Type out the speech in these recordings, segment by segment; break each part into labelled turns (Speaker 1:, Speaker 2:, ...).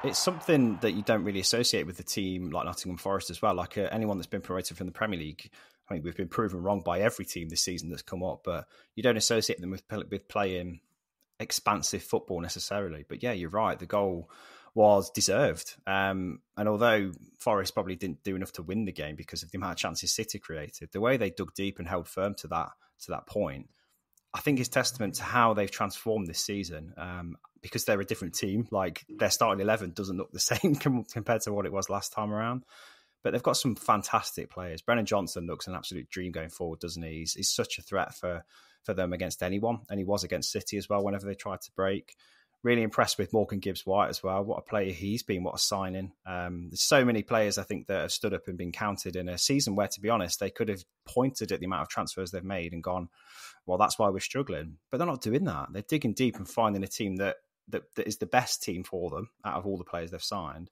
Speaker 1: It's something that you don't really associate with a team like Nottingham Forest as well. Like anyone that's been promoted from the Premier League, I mean, we've been proven wrong by every team this season that's come up, but you don't associate them with playing expansive football necessarily. But yeah, you're right. The goal was deserved. And although Forest probably didn't do enough to win the game because of the amount of chances City created, the way they dug deep and held firm to that point, I think is testament to how they've transformed this season. Because they're a different team, like their starting 11 doesn't look the same compared to what it was last time around. But they've got some fantastic players. Brennan Johnson looks an absolute dream going forward, doesn't he? He's such a threat for them against anyone. And he was against City as well whenever they tried to break. Really impressed with Morgan Gibbs-White as well. What a player he's been, what a signing. There's so many players, I think, that have stood up and been counted in a season where, to be honest, they could have pointed at the amount of transfers they've made and gone, well, that's why we're struggling. But they're not doing that. They're digging deep and finding a team that is the best team for them out of all the players they've signed.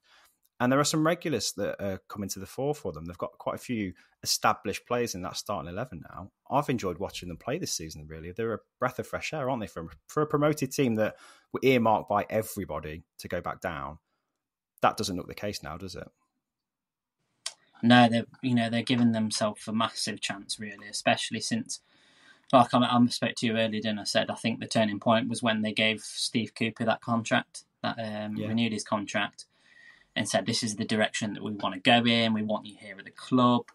Speaker 1: And there are some regulars that are coming to the fore for them. They've got quite a few established players in that starting 11 now. I've enjoyed watching them play this season, really. They're a breath of fresh air, aren't they? For a promoted team that were earmarked by everybody to go back down. That doesn't look the case now, does it?
Speaker 2: No, they're giving themselves a massive chance, really, especially since, like I spoke to you earlier, and I said I think the turning point was when they gave Steve Cooper that contract, renewed his contract, and said, this is the direction that we want to go in. We want you here at the club.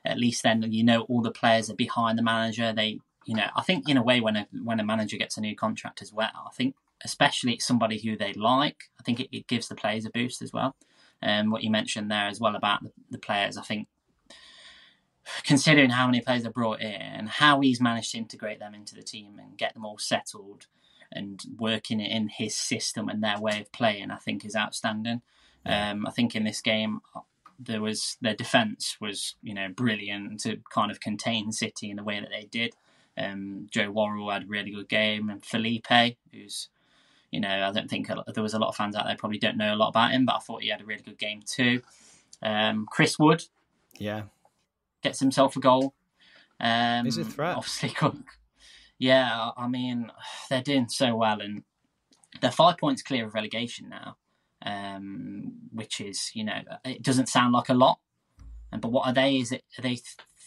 Speaker 2: At least then, all the players are behind the manager. I think in a way when a manager gets a new contract as well, I think especially it's somebody who they like, I think it gives the players a boost as well. What you mentioned there as well about the players, I think considering how many players are brought in and how he's managed to integrate them into the team and get them all settled and working in his system and their way of playing, I think is outstanding. I think in this game, their defence was, brilliant to kind of contain City in the way that they did. Joe Worrell had a really good game, and Felipe, who's, I don't think there was a lot of fans out there probably don't know a lot about him, but I thought he had a really good game too. Chris Wood, gets himself a goal.
Speaker 1: He's a threat.
Speaker 2: Obviously, Cook. Yeah, I mean, they're doing so well, and they're 5 points clear of relegation now. Which is, it doesn't sound like a lot, but what are they? Are they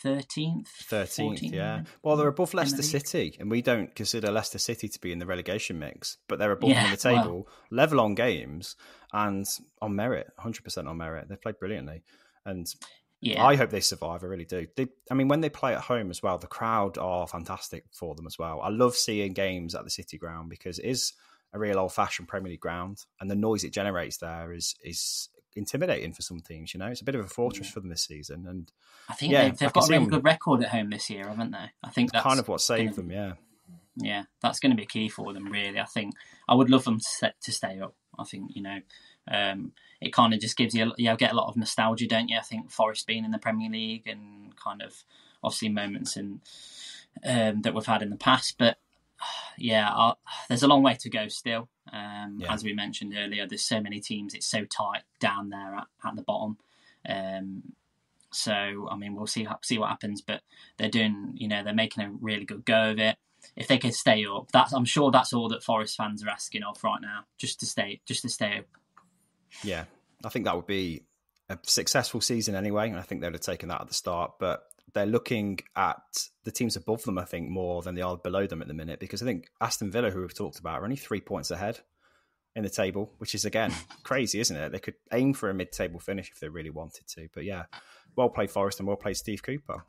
Speaker 2: 13th?
Speaker 1: 13th, yeah. Well, they're above Leicester City, and we don't consider Leicester City to be in the relegation mix, but they're above them in the table, level on games, and on merit, 100% on merit. They've played brilliantly, and I hope they survive. I really do. When they play at home as well, the crowd are fantastic for them as well. I love seeing games at the City ground because it is a real old-fashioned Premier League ground, and the noise it generates there is intimidating for some teams. It's a bit of a fortress for them this season, and
Speaker 2: I think they've got a really good record at home this year, haven't they? I think that's
Speaker 1: kind of what saved them.
Speaker 2: Yeah, that's going to be key for them, really. I think I would love them to stay up. I think it kind of just gives you get a lot of nostalgia, don't you? I think Forest being in the Premier League and kind of obviously moments that we've had in the past, but. There's a long way to go still. As we mentioned earlier, there's so many teams. It's so tight down there at the bottom. So I mean, we'll see what happens. But they're doing, they're making a really good go of it. If they could stay up, I'm sure that's all that Forest fans are asking of right now, just to stay up. Yeah,
Speaker 1: I think that would be a successful season anyway, and I think they'd have taken that at the start, but. They're looking at the teams above them, I think, more than they are below them at the minute, because I think Aston Villa, who we've talked about, are only 3 points ahead in the table, which is, again, crazy, isn't it? They could aim for a mid-table finish if they really wanted to. But yeah, well played Forest and well played Steve Cooper.